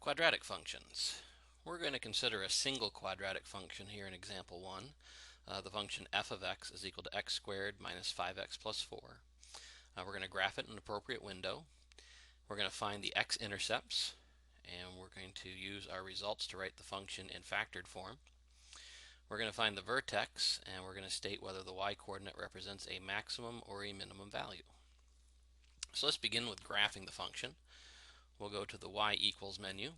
Quadratic functions. We're going to consider a single quadratic function here in example 1. The function f of x is equal to x squared minus 5x plus 4. We're going to graph it in an appropriate window. We're going to find the x-intercepts, and we're going to use our results to write the function in factored form. We're going to find the vertex, and we're going to state whether the y-coordinate represents a maximum or a minimum value. So let's begin with graphing the function. We'll go to the y equals menu,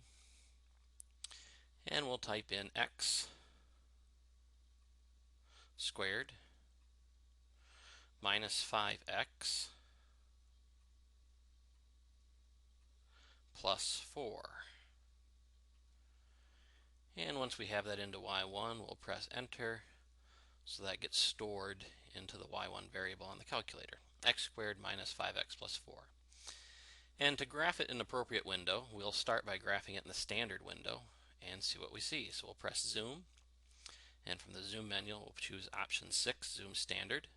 and we'll type in x squared minus 5x plus 4. And once we have that into y1, we'll press enter, so that gets stored into the y1 variable on the calculator. X squared minus 5x plus 4. And to graph it in an appropriate window, we'll start by graphing it in the standard window and see what we see. So we'll press zoom, and from the zoom menu we'll choose option 6, zoom standard.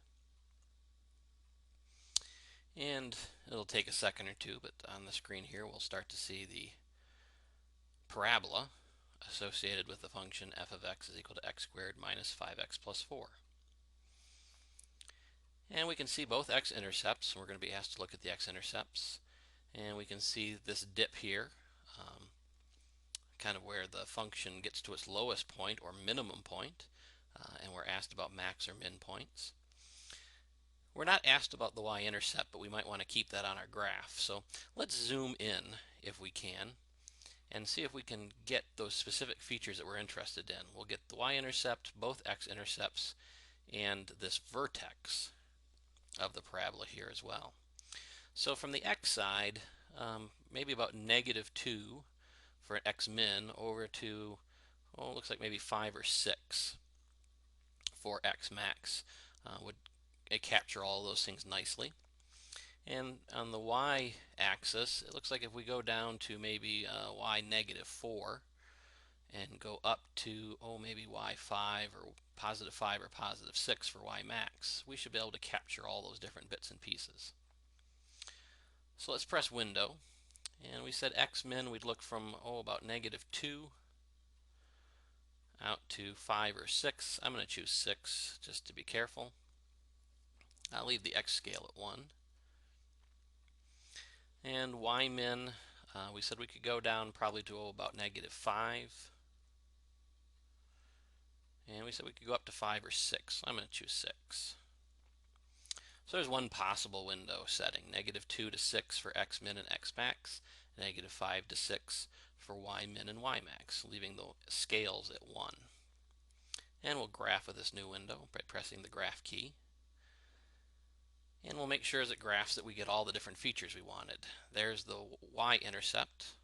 And it'll take a second or two, but on the screen here we'll start to see the parabola associated with the function f of x is equal to x squared minus 5x plus 4. And we can see both x-intercepts. We're going to be asked to look at the x-intercepts. And we can see this dip here, kind of where the function gets to its lowest point or minimum point. And we're asked about max or min points. We're not asked about the y-intercept, but we might want to keep that on our graph. So let's zoom in if we can and see if we can get those specific features that we're interested in. We'll get the y-intercept, both x-intercepts, and this vertex of the parabola here as well. So from the x side, maybe about -2 for an x min over to, looks like maybe 5 or 6 for x max would capture all those things nicely. And on the y-axis, it looks like if we go down to maybe y -4 and go up to maybe y5 or +5 or +6 for y max, we should be able to capture all those different bits and pieces. So let's press window, and we said x min we'd look from about -2 out to 5 or 6. I'm going to choose 6 just to be careful. I'll leave the x scale at 1. And y min, we said we could go down probably to about -5. And we said we could go up to 5 or 6. I'm going to choose 6. So there's one possible window setting, -2 to 6 for x min and x max, -5 to 6 for y min and y max, leaving the scales at 1. And we'll graph with this new window by pressing the graph key. And we'll make sure as it graphs that we get all the different features we wanted. There's the y-intercept.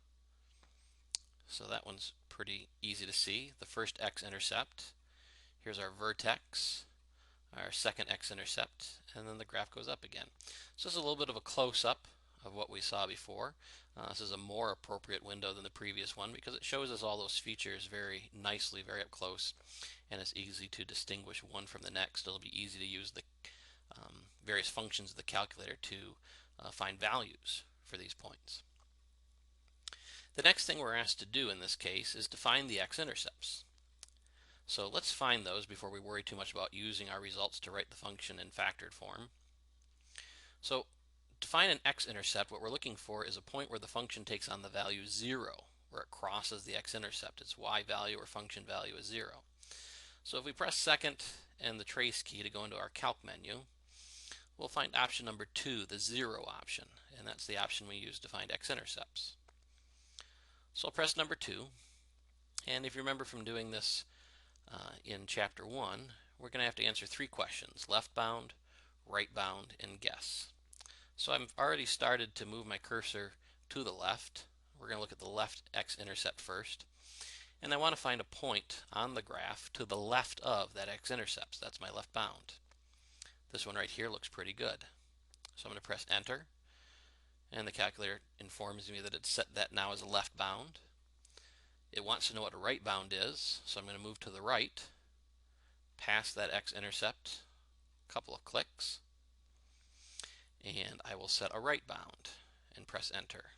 So that one's pretty easy to see. The first x-intercept. Here's our vertex, our second x-intercept, and then the graph goes up again. So this is a little bit of a close-up of what we saw before. This is a more appropriate window than the previous one because it shows us all those features very nicely, very up close, and it's easy to distinguish one from the next. It'll be easy to use the various functions of the calculator to find values for these points. The next thing we're asked to do in this case is to find the x-intercepts. So let's find those before we worry too much about using our results to write the function in factored form. So to find an x-intercept, what we're looking for is a point where the function takes on the value 0, where it crosses the x-intercept. Its y value or function value is 0. So if we press second and the trace key to go into our calc menu, we'll find option number 2, the 0 option, and that's the option we use to find x-intercepts. So I'll press number 2, and if you remember from doing this in chapter 1, we're going to have to answer 3 questions: left bound, right bound, and guess. So I've already started to move my cursor to the left. We're going to look at the left x-intercept first, and I want to find a point on the graph to the left of that x-intercept. That's my left bound. This one right here looks pretty good. So I'm going to press enter, and the calculator informs me that it's set that now as a left bound. It wants to know what a right bound is, so I'm going to move to the right, past that x-intercept, a couple of clicks, and I will set a right bound and press enter.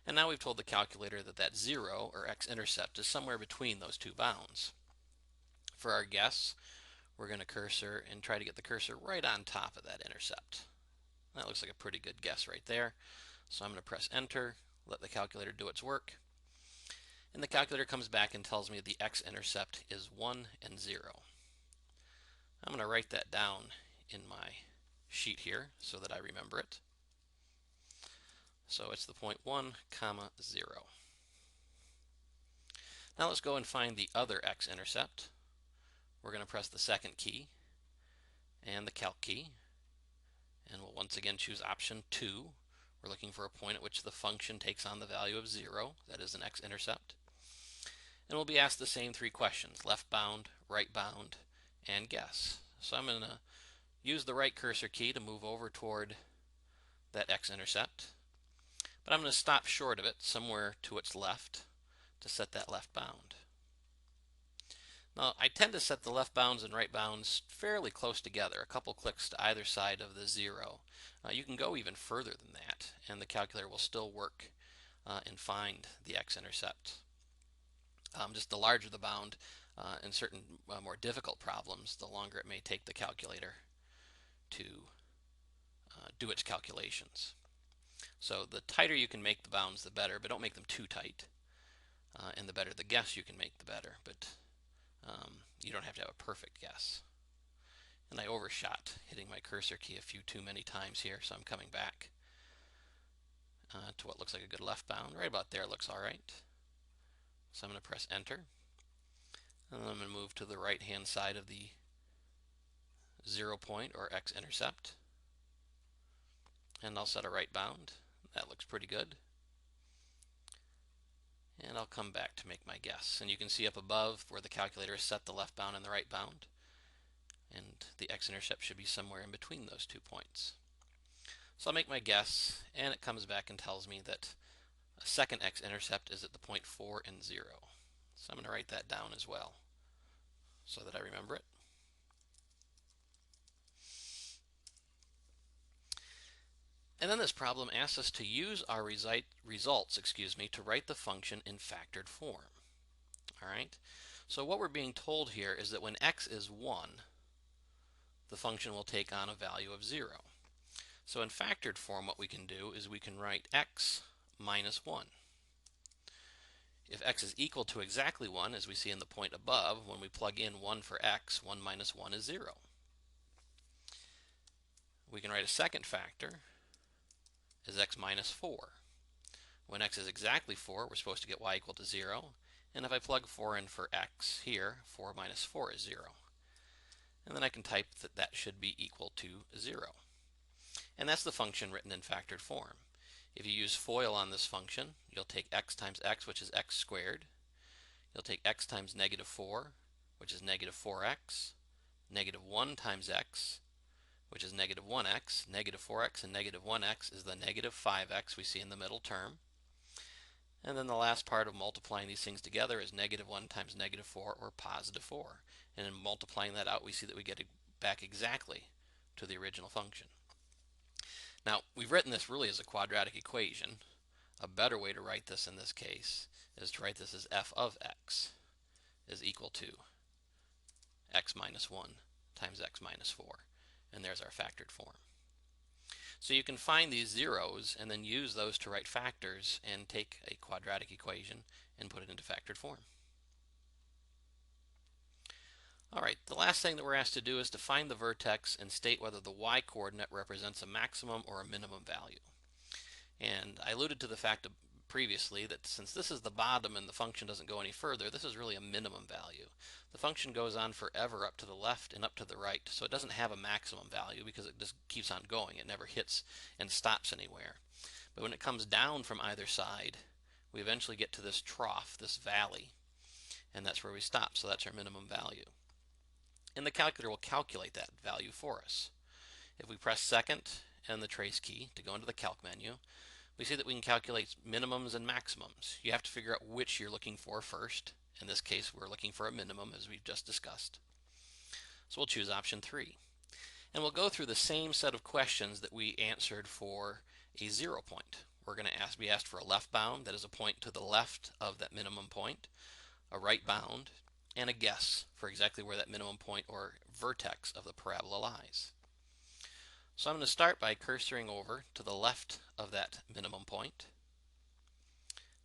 And now we've told the calculator that that 0, or x-intercept, is somewhere between those two bounds. For our guess, we're going to cursor and try to get the cursor right on top of that intercept. That looks like a pretty good guess right there. So I'm going to press enter, let the calculator do its work. And the calculator comes back and tells me the x-intercept is 1 and 0. I'm going to write that down in my sheet here so that I remember it. So it's the point 1, comma 0. Now let's go and find the other x-intercept. We're going to press the second key and the calc key, and we'll once again choose option 2. We're looking for a point at which the function takes on the value of 0, that is an x-intercept. And we'll be asked the same three questions: left bound, right bound, and guess. So I'm going to use the right cursor key to move over toward that x-intercept, but I'm going to stop short of it somewhere to its left to set that left bound. Now, I tend to set the left bounds and right bounds fairly close together, a couple clicks to either side of the 0. You can go even further than that, and the calculator will still work and find the x-intercept. Just the larger the bound, in certain more difficult problems, the longer it may take the calculator to do its calculations. So the tighter you can make the bounds, the better, but don't make them too tight. And the better the guess you can make, the better. But you don't have to have a perfect guess. And I overshot, hitting my cursor key a few too many times here, so I'm coming back to what looks like a good left bound. Right about there looks all right. So I'm going to press enter. And then I'm going to move to the right-hand side of the 0 point, or x-intercept. And I'll set a right bound. That looks pretty good. And I'll come back to make my guess. And you can see up above where the calculator has set the left bound and the right bound. And the x-intercept should be somewhere in between those 2 points. So I'll make my guess, and it comes back and tells me that a second x-intercept is at the point 4 and 0. So I'm going to write that down as well so that I remember it. And then this problem asks us to use our results to write the function in factored form. All right. So what we're being told here is that when x is 1, the function will take on a value of 0. So in factored form, what we can do is we can write x minus 1. If x is equal to exactly 1, as we see in the point above, when we plug in 1 for x, 1 minus 1 is 0. We can write a second factor as x minus 4. When x is exactly 4, we're supposed to get y equal to 0. And if I plug 4 in for x here, 4 minus 4 is 0. And then I can type that that should be equal to 0. And that's the function written in factored form. If you use FOIL on this function, you'll take x times x, which is x squared. You'll take x times negative 4, which is negative 4x. Negative 1 times x, which is negative 1x. Negative 4x and negative 1x is the negative 5x we see in the middle term. And then the last part of multiplying these things together is negative 1 times negative 4, or positive 4. And in multiplying that out, we see that we get it back exactly to the original function. Now, we've written this really as a quadratic equation. A better way to write this in this case is to write this as f of x is equal to x minus 1 times x minus 4. And there's our factored form. So you can find these zeros and then use those to write factors and take a quadratic equation and put it into factored form. Alright, the last thing that we're asked to do is to find the vertex and state whether the y-coordinate represents a maximum or a minimum value. And I alluded to the fact previously that since this is the bottom and the function doesn't go any further, this is really a minimum value. The function goes on forever up to the left and up to the right, so it doesn't have a maximum value because it just keeps on going. It never hits and stops anywhere. But when it comes down from either side, we eventually get to this trough, this valley, and that's where we stop. So that's our minimum value. And the calculator will calculate that value for us. If we press second and the trace key to go into the calc menu, we see that we can calculate minimums and maximums. You have to figure out which you're looking for first. In this case, we're looking for a minimum, as we've just discussed. So we'll choose option 3. And we'll go through the same set of questions that we answered for a 0 point. we're going to be asked for a left bound, that is a point to the left of that minimum point, a right bound, and a guess for exactly where that minimum point or vertex of the parabola lies. So I'm going to start by cursoring over to the left of that minimum point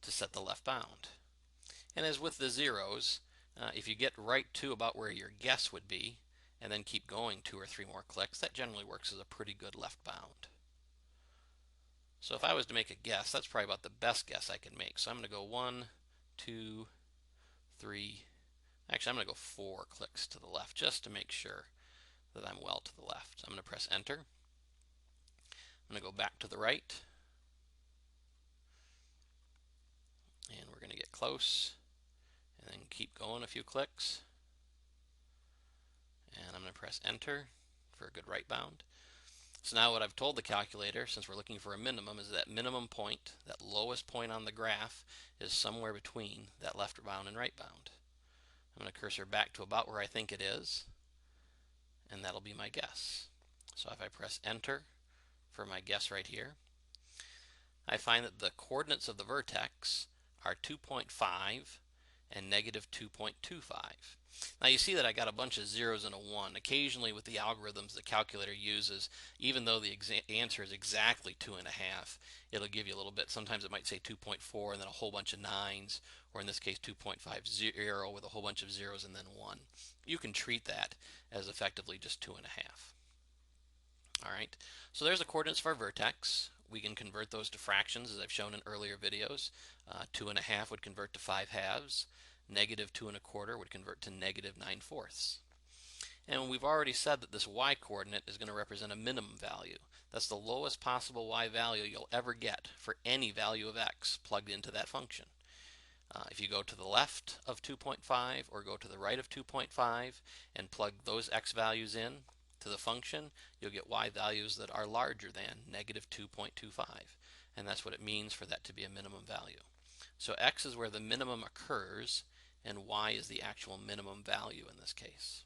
to set the left bound. And as with the zeros, if you get right to about where your guess would be, and then keep going 2 or 3 more clicks, that generally works as a pretty good left bound. So if I was to make a guess, that's probably about the best guess I can make. So I'm going to go 1, 2, 3, actually I'm going to go 4 clicks to the left just to make sure that I'm well to the left. So I'm going to press enter. I'm going to go back to the right, and we're going to get close, and then keep going a few clicks, and I'm going to press enter for a good right bound. So now what I've told the calculator, since we're looking for a minimum, is that minimum point, that lowest point on the graph, is somewhere between that left bound and right bound. I'm going to cursor back to about where I think it is, and that'll be my guess. So if I press enter for my guess right here, I find that the coordinates of the vertex are 2.5 and negative 2.25. Now you see that I got a bunch of zeros and a 1. Occasionally with the algorithms the calculator uses, even though the answer is exactly 2.5, it'll give you a little bit. Sometimes it might say 2.4 and then a whole bunch of 9s, or in this case 2.50 with a whole bunch of zeros and then 1. You can treat that as effectively just 2.5. Alright, so there's the coordinates of our vertex. We can convert those to fractions as I've shown in earlier videos. 2.5 would convert to 5/2. Negative 2.25 would convert to negative 9/4. And we've already said that this y coordinate is going to represent a minimum value. That's the lowest possible y value you'll ever get for any value of x plugged into that function. If you go to the left of 2.5 or go to the right of 2.5 and plug those x values in to the function, you'll get y values that are larger than negative 2.25. And that's what it means for that to be a minimum value. So x is where the minimum occurs, and y is the actual minimum value in this case.